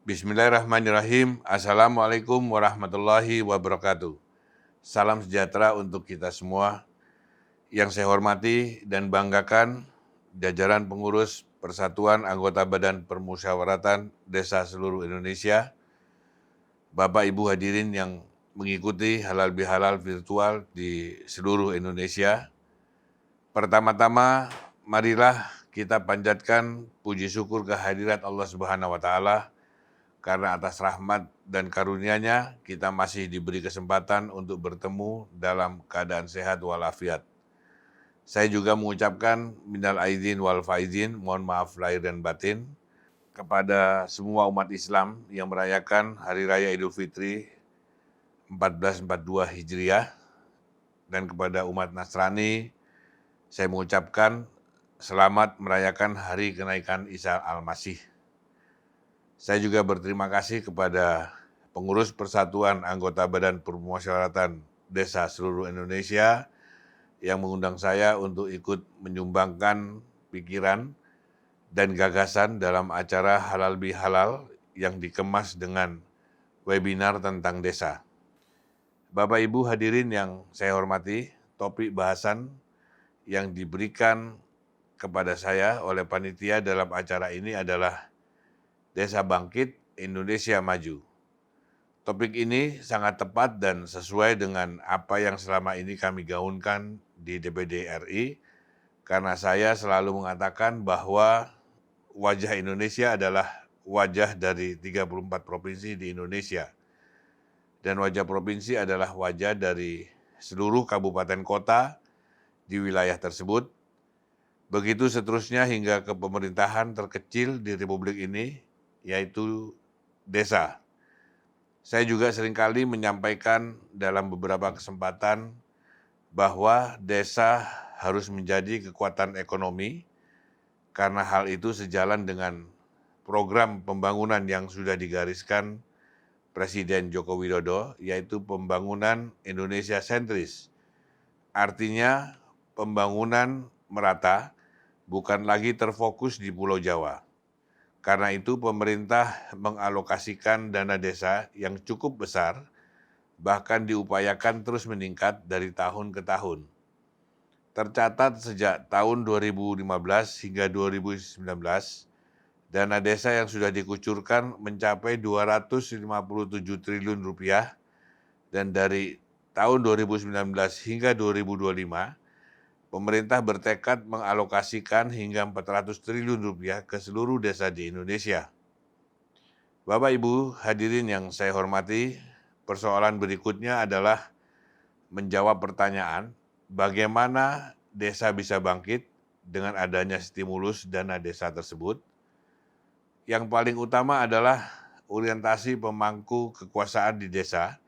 Bismillahirrahmanirrahim. Assalamualaikum warahmatullahi wabarakatuh. Salam sejahtera untuk kita semua. Yang saya hormati dan banggakan jajaran pengurus Persatuan Anggota Badan Permusyawaratan Desa seluruh Indonesia, Bapak Ibu hadirin yang mengikuti halal bihalal virtual di seluruh Indonesia. Pertama-tama, marilah kita panjatkan puji syukur kehadirat Allah Subhanahu wa Ta'ala. Karena atas rahmat dan karunia-Nya, kita masih diberi kesempatan untuk bertemu dalam keadaan sehat walafiat. Saya juga mengucapkan minal aidin wal faizin, mohon maaf lahir dan batin, kepada semua umat Islam yang merayakan Hari Raya Idul Fitri 1442 Hijriah, dan kepada umat Nasrani, saya mengucapkan selamat merayakan Hari Kenaikan Isa Al-Masih. Saya juga berterima kasih kepada pengurus Persatuan Anggota Badan Permusyawaratan Desa seluruh Indonesia yang mengundang saya untuk ikut menyumbangkan pikiran dan gagasan dalam acara Halal Bihalal yang dikemas dengan webinar tentang desa. Bapak Ibu hadirin yang saya hormati, topik bahasan yang diberikan kepada saya oleh panitia dalam acara ini adalah Desa Bangkit, Indonesia Maju. Topik ini sangat tepat dan sesuai dengan apa yang selama ini kami gaungkan di DPD RI, karena saya selalu mengatakan bahwa wajah Indonesia adalah wajah dari 34 provinsi di Indonesia. Dan wajah provinsi adalah wajah dari seluruh kabupaten kota di wilayah tersebut. Begitu seterusnya hingga ke pemerintahan terkecil di Republik ini, yaitu desa. Saya juga seringkali menyampaikan dalam beberapa kesempatan bahwa desa harus menjadi kekuatan ekonomi, karena hal itu sejalan dengan program pembangunan yang sudah digariskan Presiden Joko Widodo, yaitu pembangunan Indonesia sentris. Artinya pembangunan merata, bukan lagi terfokus di Pulau Jawa. Karena itu pemerintah mengalokasikan dana desa yang cukup besar, bahkan diupayakan terus meningkat dari tahun ke tahun. Tercatat sejak tahun 2015 hingga 2019, dana desa yang sudah dikucurkan mencapai 257 triliun rupiah, dan dari tahun 2019 hingga 2025, pemerintah bertekad mengalokasikan hingga 400 triliun rupiah ke seluruh desa di Indonesia. Bapak Ibu hadirin yang saya hormati, persoalan berikutnya adalah menjawab pertanyaan, bagaimana desa bisa bangkit dengan adanya stimulus dana desa tersebut. Yang paling utama adalah orientasi pemangku kekuasaan di desa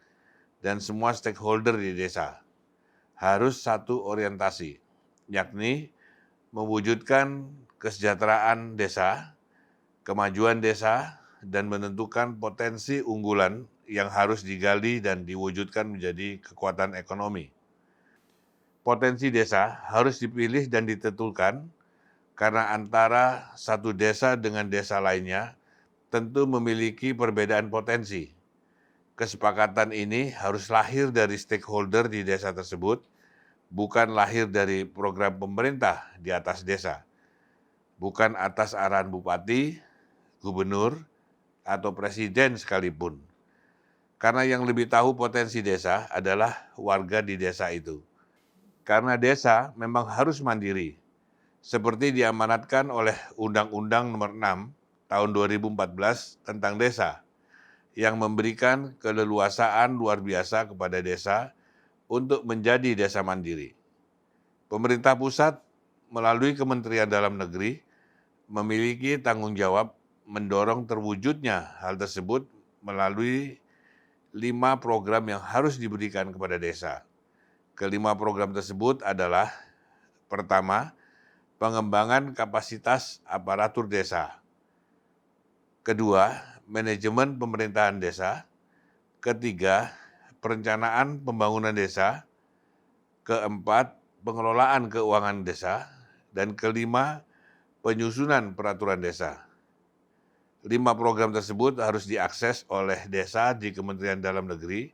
dan semua stakeholder di desa. Harus satu orientasi, yakni mewujudkan kesejahteraan desa, kemajuan desa, dan menentukan potensi unggulan yang harus digali dan diwujudkan menjadi kekuatan ekonomi. Potensi desa harus dipilih dan ditentukan karena antara satu desa dengan desa lainnya tentu memiliki perbedaan potensi. Kesepakatan ini harus lahir dari stakeholder di desa tersebut, bukan lahir dari program pemerintah di atas desa, bukan atas arahan bupati, gubernur, atau presiden sekalipun. Karena yang lebih tahu potensi desa adalah warga di desa itu. Karena desa memang harus mandiri, seperti diamanatkan oleh Undang-Undang Nomor 6 Tahun 2014 tentang desa, yang memberikan keleluasaan luar biasa kepada desa untuk menjadi desa mandiri. Pemerintah pusat melalui Kementerian Dalam Negeri memiliki tanggung jawab mendorong terwujudnya hal tersebut melalui 5 program yang harus diberikan kepada desa. Kelima program tersebut adalah: pertama, pengembangan kapasitas aparatur desa. Kedua, manajemen pemerintahan desa. Ketiga, perencanaan pembangunan desa. Keempat, pengelolaan keuangan desa. Dan kelima, penyusunan peraturan desa. 5 program tersebut harus diakses oleh desa di Kementerian Dalam Negeri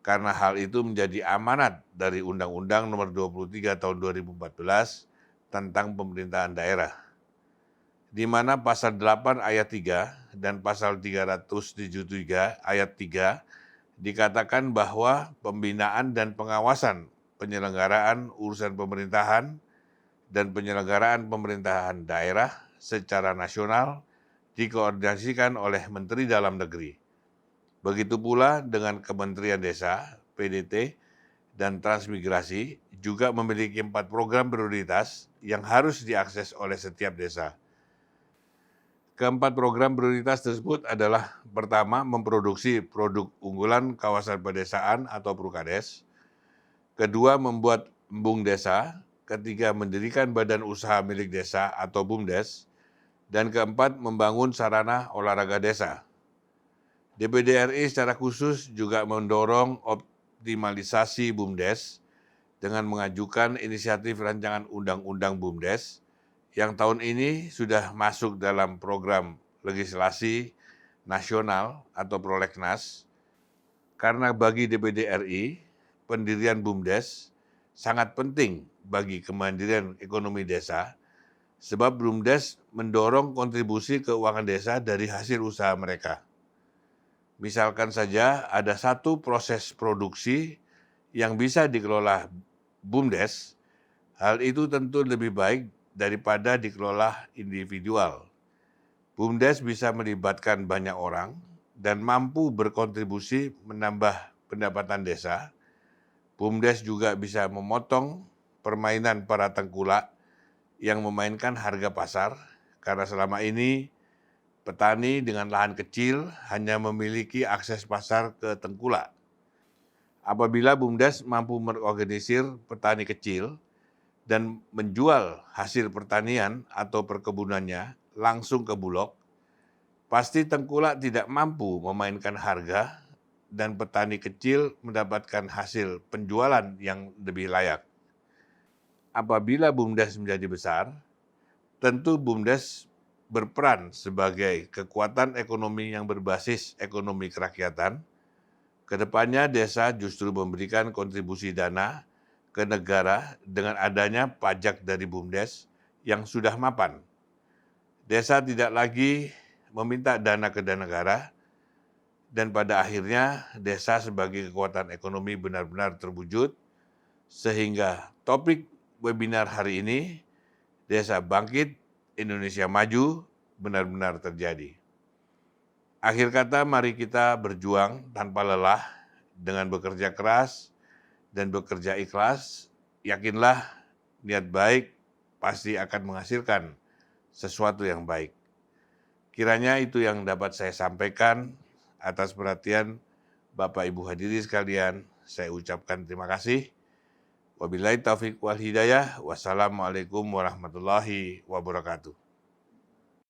karena hal itu menjadi amanat dari Undang-Undang Nomor 23 Tahun 2014 tentang pemerintahan daerah, di mana pasal 8 ayat 3 dan pasal 373 ayat 3 dikatakan bahwa pembinaan dan pengawasan penyelenggaraan urusan pemerintahan dan penyelenggaraan pemerintahan daerah secara nasional dikoordinasikan oleh Menteri Dalam Negeri. Begitu pula dengan Kementerian Desa, PDT, dan Transmigrasi juga memiliki 4 program prioritas yang harus diakses oleh setiap desa. Keempat program prioritas tersebut adalah pertama, memproduksi produk unggulan kawasan pedesaan atau Prukades. Kedua, membuat embung desa. Ketiga, mendirikan badan usaha milik desa atau BUMDes. Dan keempat, membangun sarana olahraga desa. DPD RI secara khusus juga mendorong optimalisasi BUMDes dengan mengajukan inisiatif rancangan undang-undang BUMDes yang tahun ini sudah masuk dalam program legislasi nasional atau prolegnas, karena bagi DPD RI, pendirian BUMDes sangat penting bagi kemandirian ekonomi desa, sebab BUMDes mendorong kontribusi keuangan desa dari hasil usaha mereka. Misalkan saja ada satu proses produksi yang bisa dikelola BUMDes, hal itu tentu lebih baik daripada dikelola individual. BUMDes bisa melibatkan banyak orang dan mampu berkontribusi menambah pendapatan desa. BUMDes juga bisa memotong permainan para tengkulak yang memainkan harga pasar, karena selama ini petani dengan lahan kecil hanya memiliki akses pasar ke tengkulak. Apabila BUMDes mampu mengorganisir petani kecil dan menjual hasil pertanian atau perkebunannya langsung ke Bulog, pasti tengkulak tidak mampu memainkan harga dan petani kecil mendapatkan hasil penjualan yang lebih layak. Apabila BUMDes menjadi besar, tentu BUMDes berperan sebagai kekuatan ekonomi yang berbasis ekonomi kerakyatan. Kedepannya desa justru memberikan kontribusi dana ke negara dengan adanya pajak dari BUMDes yang sudah mapan. Desa tidak lagi meminta dana ke negara, dan pada akhirnya desa sebagai kekuatan ekonomi benar-benar terwujud, sehingga topik webinar hari ini, Desa Bangkit, Indonesia Maju, benar-benar terjadi. Akhir kata, mari kita berjuang tanpa lelah dengan bekerja keras dan bekerja ikhlas. Yakinlah, niat baik pasti akan menghasilkan sesuatu yang baik. Kiranya itu yang dapat saya sampaikan. Atas perhatian Bapak Ibu hadirin sekalian, saya ucapkan terima kasih. Wabillahi taufiq wal hidayah. Wassalamualaikum warahmatullahi wabarakatuh.